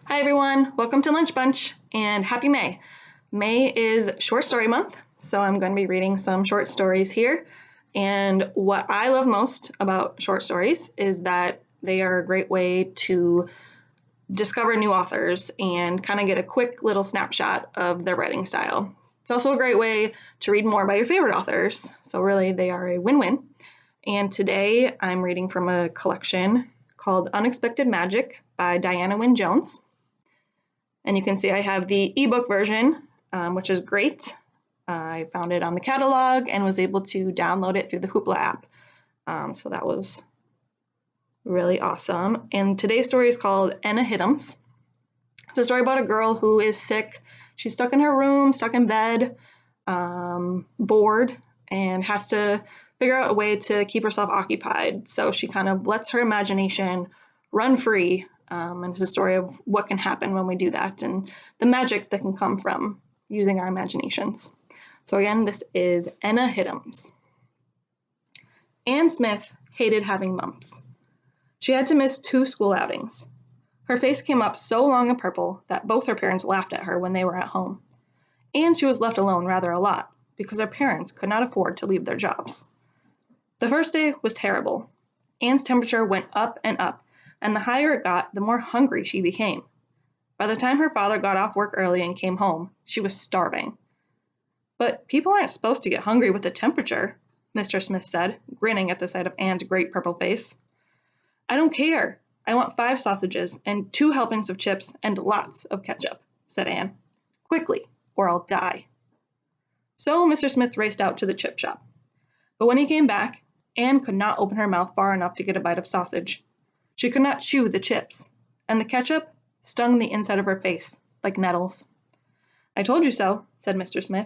Hi everyone, welcome to Lunch Bunch and happy May. May is short story month, so I'm going to be reading some short stories here. And what I love most about short stories is that they are a great way to discover new authors and kind of get a quick little snapshot of their writing style. It's also a great way to read more about your favorite authors, so really they are a win-win. And today I'm reading from a collection called Unexpected Magic by Diana Wynne Jones. And you can see I have the ebook version, which is great. I found it on the catalog and was able to download it through the Hoopla app. So that was really awesome. And today's story is called Enna Hittims. It's a story about a girl who is sick. She's stuck in her room, stuck in bed, bored, and has to figure out a way to keep herself occupied. So she kind of lets her imagination run free. And it's a story of what can happen when we do that and the magic that can come from using our imaginations. So again, this is Enna Hittims. Anne Smith hated having mumps. She had to miss 2 school outings. Her face came up so long and purple that both her parents laughed at her when they were at home. And she was left alone rather a lot because her parents could not afford to leave their jobs. The first day was terrible. Anne's temperature went up and up, and the higher it got, the more hungry she became. By the time her father got off work early and came home, she was starving. But people aren't supposed to get hungry with the temperature, Mr. Smith said, grinning at the sight of Anne's great purple face. I don't care. I want 5 sausages and 2 helpings of chips and lots of ketchup, said Anne. Quickly, or I'll die. So Mr. Smith raced out to the chip shop. But when he came back, Anne could not open her mouth far enough to get a bite of sausage. She could not chew the chips, and the ketchup stung the inside of her face like nettles. I told you so, said Mr. Smith.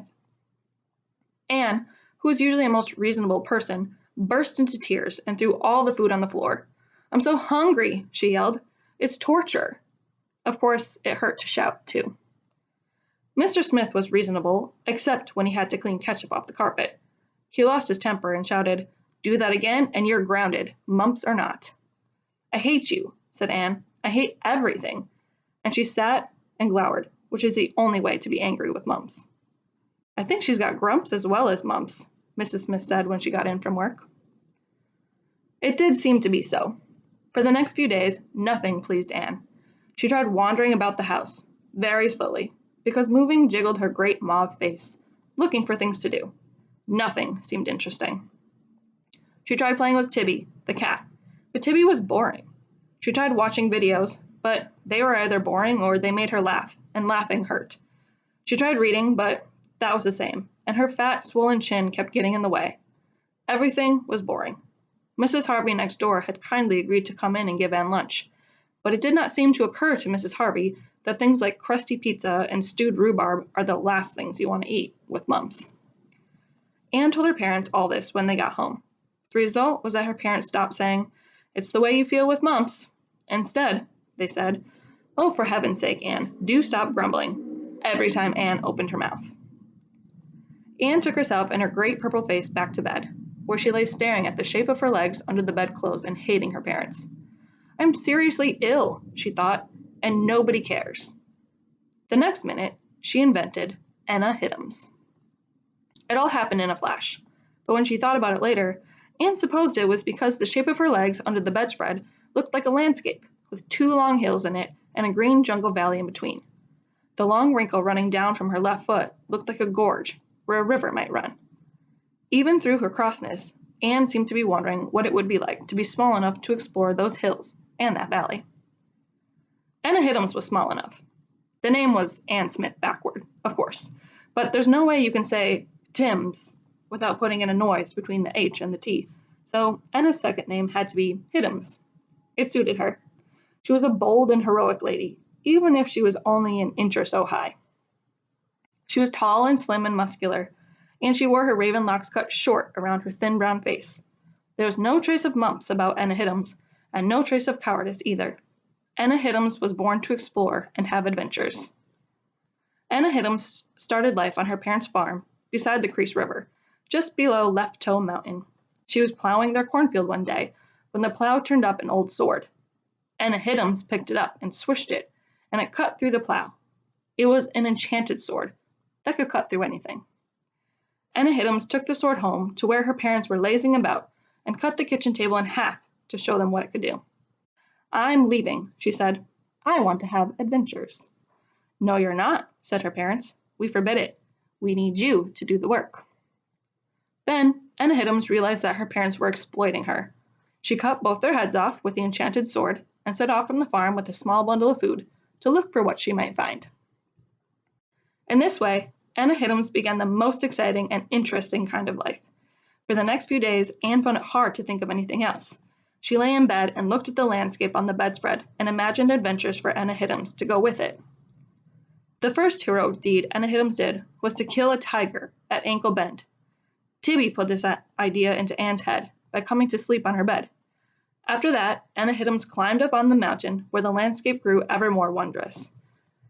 Anne, who was usually a most reasonable person, burst into tears and threw all the food on the floor. I'm so hungry, she yelled. It's torture. Of course, it hurt to shout, too. Mr. Smith was reasonable, except when he had to clean ketchup off the carpet. He lost his temper and shouted, Do that again, and you're grounded, mumps or not. I hate you, said Anne. I hate everything. And she sat and glowered, which is the only way to be angry with mumps. I think she's got grumps as well as mumps, Mrs. Smith said when she got in from work. It did seem to be so. For the next few days, nothing pleased Anne. She tried wandering about the house, very slowly, because moving jiggled her great mauve face, looking for things to do. Nothing seemed interesting. She tried playing with Tibby, the cat, but Tibby was boring. She tried watching videos, but they were either boring or they made her laugh, and laughing hurt. She tried reading, but that was the same, and her fat, swollen chin kept getting in the way. Everything was boring. Mrs. Harvey next door had kindly agreed to come in and give Anne lunch, but it did not seem to occur to Mrs. Harvey that things like crusty pizza and stewed rhubarb are the last things you want to eat with mumps. Anne told her parents all this when they got home. The result was that her parents stopped saying, It's the way you feel with mumps. Instead, they said, Oh, for heaven's sake, Anne, do stop grumbling, every time Anne opened her mouth. Anne took herself and her great purple face back to bed, where she lay staring at the shape of her legs under the bedclothes and hating her parents. I'm seriously ill, she thought, and nobody cares. The next minute, she invented Enna Hittims. It all happened in a flash, but when she thought about it later, Anne supposed it was because the shape of her legs under the bedspread looked like a landscape, with 2 long hills in it and a green jungle valley in between. The long wrinkle running down from her left foot looked like a gorge, where a river might run. Even through her crossness, Anne seemed to be wondering what it would be like to be small enough to explore those hills and that valley. Enna Hittims was small enough. The name was Anne Smith backward, of course, but there's no way you can say Tims without putting in a noise between the H and the T, so Enna's second name had to be Hittims. It suited her. She was a bold and heroic lady, even if she was only an inch or so high. She was tall and slim and muscular, and she wore her raven locks cut short around her thin brown face. There was no trace of mumps about Enna Hittims, and no trace of cowardice either. Enna Hittims was born to explore and have adventures. Enna Hittims started life on her parents' farm beside the Crease River, just below Left Toe Mountain. She was plowing their cornfield one day when the plow turned up an old sword. Enna Hittims picked it up and swished it, and it cut through the plow. It was an enchanted sword that could cut through anything. Enna Hittims took the sword home to where her parents were lazing about and cut the kitchen table in half to show them what it could do. "I'm leaving," she said. "I want to have adventures." "No, you're not," said her parents. "We forbid it. We need you to do the work." Then Enna Hittims realized that her parents were exploiting her. She cut both their heads off with the enchanted sword and set off from the farm with a small bundle of food to look for what she might find. In this way, Enna Hittims began the most exciting and interesting kind of life. For the next few days, Anne found it hard to think of anything else. She lay in bed and looked at the landscape on the bedspread and imagined adventures for Enna Hittims to go with it. The first heroic deed Enna Hittims did was to kill a tiger at Ankle Bend. Tibby put this idea into Anne's head by coming to sleep on her bed. After that, Enna Hittims climbed up on the mountain where the landscape grew ever more wondrous.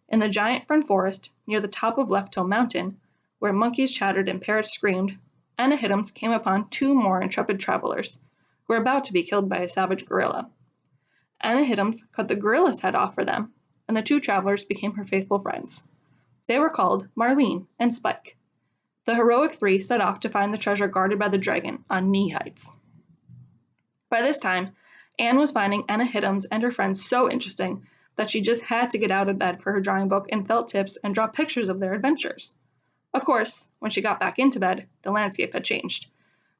In the giant fern forest near the top of Left Toe Mountain, where monkeys chattered and parrots screamed, Enna Hittims came upon two more intrepid travelers who were about to be killed by a savage gorilla. Enna Hittims cut the gorilla's head off for them, and the two travelers became her faithful friends. They were called Marlene and Spike. The heroic three set off to find the treasure guarded by the dragon on Knee Heights. By this time, Anne was finding Enna Hittims and her friends so interesting that she just had to get out of bed for her drawing book and felt tips and draw pictures of their adventures. Of course, when she got back into bed, the landscape had changed.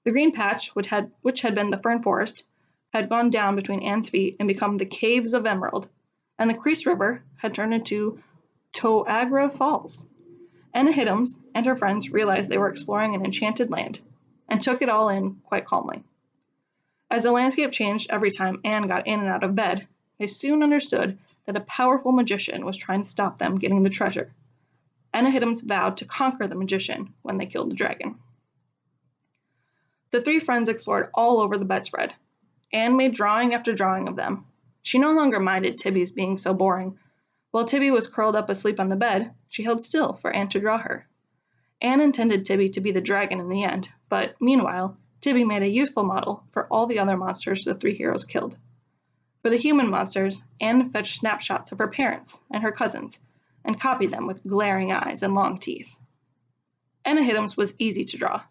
The green patch, which had been the fern forest, had gone down between Anne's feet and become the Caves of Emerald, and the Crease River had turned into Toagra Falls. Enna Hittims and her friends realized they were exploring an enchanted land, and took it all in quite calmly. As the landscape changed every time Anne got in and out of bed, they soon understood that a powerful magician was trying to stop them getting the treasure. Enna Hittims vowed to conquer the magician when they killed the dragon. The three friends explored all over the bedspread. Anne made drawing after drawing of them. She no longer minded Tibby's being so boring. While Tibby was curled up asleep on the bed, she held still for Anne to draw her. Anne intended Tibby to be the dragon in the end, but meanwhile, Tibby made a useful model for all the other monsters the three heroes killed. For the human monsters, Anne fetched snapshots of her parents and her cousins, and copied them with glaring eyes and long teeth. Enna Hittims was easy to draw.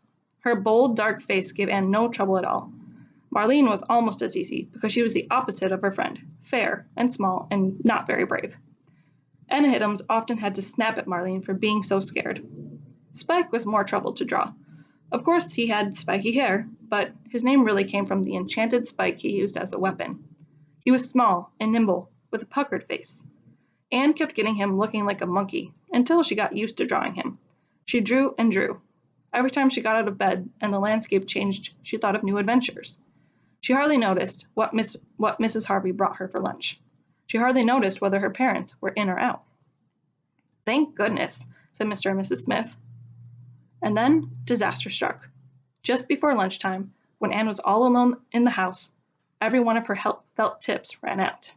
Her bold, dark face gave Anne no trouble at all. Marlene was almost as easy because she was the opposite of her friend, fair and small and not very brave. Enna Hittims often had to snap at Marlene for being so scared. Spike was more trouble to draw. Of course, he had spiky hair, but his name really came from the enchanted spike he used as a weapon. He was small and nimble, with a puckered face. Anne kept getting him looking like a monkey until she got used to drawing him. She drew and drew. Every time she got out of bed and the landscape changed, she thought of new adventures. She hardly noticed what Mrs. Harvey brought her for lunch. She hardly noticed whether her parents were in or out. "Thank goodness," said Mr. and Mrs. Smith. And then disaster struck. Just before lunchtime, when Anne was all alone in the house, every one of her felt tips ran out.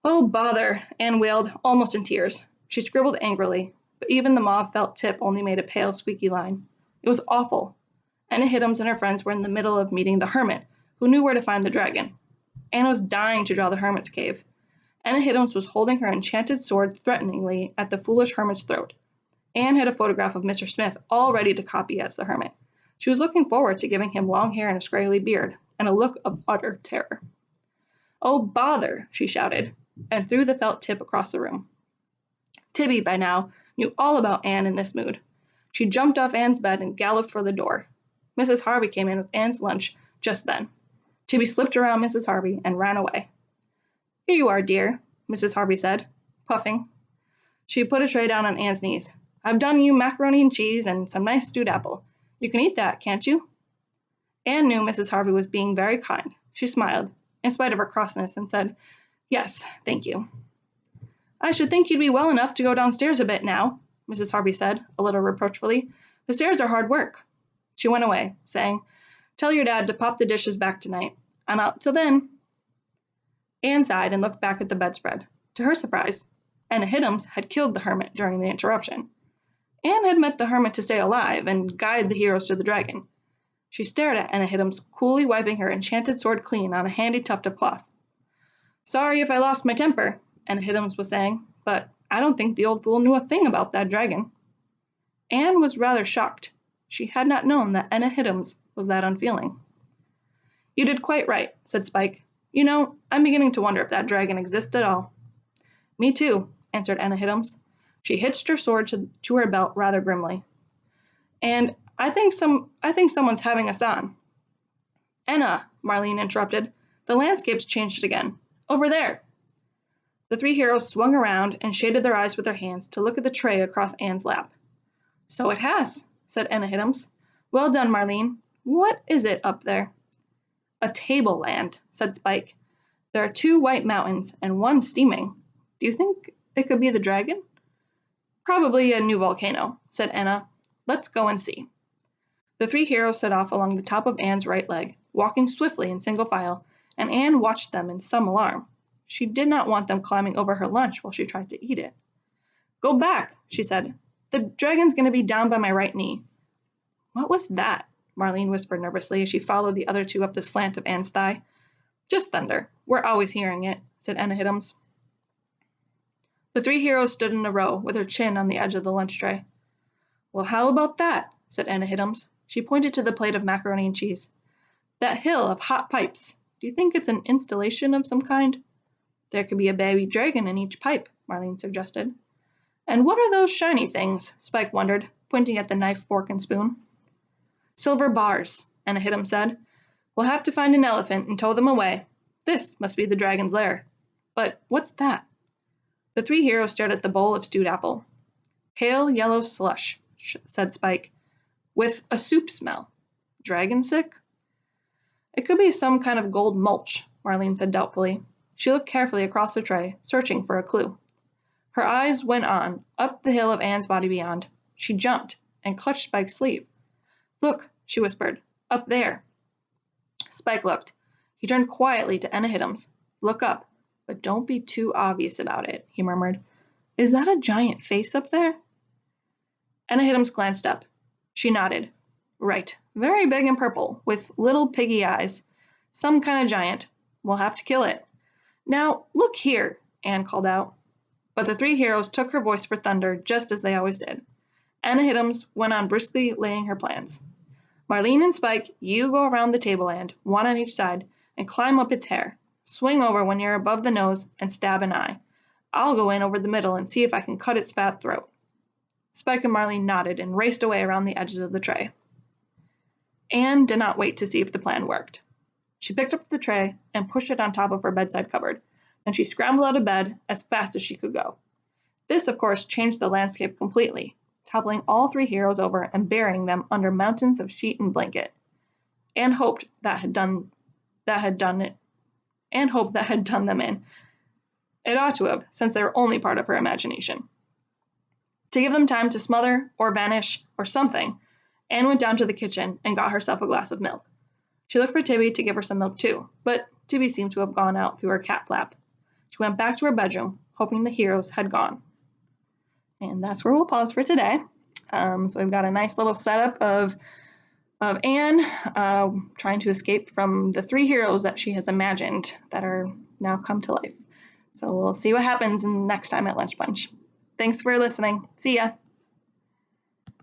"Oh, bother," Anne wailed, almost in tears. She scribbled angrily, but even the mauve felt tip only made a pale, squeaky line. It was awful. Enna Hittims and her friends were in the middle of meeting the hermit, who knew where to find the dragon. Anne was dying to draw the hermit's cave. Enna Hittims was holding her enchanted sword threateningly at the foolish hermit's throat. Anne had a photograph of Mr. Smith all ready to copy as the hermit. She was looking forward to giving him long hair and a scraggly beard, and a look of utter terror. "Oh, bother," she shouted, and threw the felt tip across the room. Tibby, by now, knew all about Anne in this mood. She jumped off Anne's bed and galloped for the door. Mrs. Harvey came in with Anne's lunch just then. Tibby slipped around Mrs. Harvey and ran away. "Here you are, dear," Mrs. Harvey said, puffing. She put a tray down on Anne's knees. "I've done you macaroni and cheese and some nice stewed apple. You can eat that, can't you?" Anne knew Mrs. Harvey was being very kind. She smiled, in spite of her crossness, and said, "Yes, thank you." "I should think you'd be well enough to go downstairs a bit now," Mrs. Harvey said, a little reproachfully. "The stairs are hard work." She went away, saying, "Tell your dad to pop the dishes back tonight. I'm out till then." Anne sighed and looked back at the bedspread. To her surprise, Enna Hittims had killed the hermit during the interruption. Anne had met the hermit to stay alive and guide the heroes to the dragon. She stared at Enna Hittims, coolly wiping her enchanted sword clean on a handy tuft of cloth. "Sorry if I lost my temper," Enna Hittims was saying, but I don't think the old fool knew a thing about that dragon. Anne was rather shocked. She had not known that Enna Hittims was that unfeeling. You did quite right, said Spike. You know, I'm beginning to wonder if that dragon exists at all. Me too, answered Enna Hittims. She hitched her sword to her belt rather grimly. And I think someone's having us on. Enna, Marlene interrupted. The landscape's changed again. Over there. The three heroes swung around and shaded their eyes with their hands to look at the tray across Anne's lap. So it has, said Enna Hittims. Well done, Marlene. What is it up there? A tableland, said Spike. There are 2 white mountains and 1 steaming. Do you think it could be the dragon? Probably a new volcano, said Enna. Let's go and see. The 3 heroes set off along the top of Anne's right leg, walking swiftly in single file, and Anne watched them in some alarm. She did not want them climbing over her lunch while she tried to eat it. Go back, she said. The dragon's going to be down by my right knee. What was that? Marlene whispered nervously as she followed the other 2 up the slant of Anne's thigh. Just thunder. We're always hearing it, said Enna Hittims. The 3 heroes stood in a row with her chin on the edge of the lunch tray. Well, how about that? Said Enna Hittims. She pointed to the plate of macaroni and cheese. That hill of hot pipes. Do you think it's an installation of some kind? There could be a baby dragon in each pipe, Marlene suggested. And what are those shiny things? Spike wondered, pointing at the knife, fork, and spoon. Silver bars, Enna Hittims said. We'll have to find an elephant and tow them away. This must be the dragon's lair. But what's that? The 3 heroes stared at the bowl of stewed apple. Pale yellow slush, said Spike, with a soup smell. Dragon sick? It could be some kind of gold mulch, Marlene said doubtfully. She looked carefully across the tray, searching for a clue. Her eyes went on, up the hill of Anne's body beyond. She jumped and clutched Spike's sleeve. Look, she whispered, up there. Spike looked. He turned quietly to Enna Hittims. Look up, but don't be too obvious about it, he murmured. Is that a giant face up there? Enna Hittims glanced up. She nodded. Right, very big and purple, with little piggy eyes. Some kind of giant. We'll have to kill it. Now, look here, Anne called out. But the 3 heroes took her voice for thunder just as they always did. Enna Hittims went on briskly laying her plans. Marlene and Spike, you go around the tableland, 1 on each side, and climb up its hair. Swing over when you're above the nose and stab an eye. I'll go in over the middle and see if I can cut its fat throat. Spike and Marlene nodded and raced away around the edges of the tray. Anne did not wait to see if the plan worked. She picked up the tray and pushed it on top of her bedside cupboard. Then she scrambled out of bed as fast as she could go. This, of course, changed the landscape completely, toppling all 3 heroes over and burying them under mountains of sheet and blanket. Anne hoped that had done them in. It ought to have, since they were only part of her imagination. To give them time to smother or vanish or something, Anne went down to the kitchen and got herself a glass of milk. She looked for Tibby to give her some milk too, but Tibby seemed to have gone out through her cat flap. She went back to her bedroom, hoping the heroes had gone. And that's where we'll pause for today. So we've got a nice little setup of Anne trying to escape from the 3 heroes that she has imagined that are now come to life. So we'll see what happens next time at Lunch Bunch. Thanks for listening. See ya.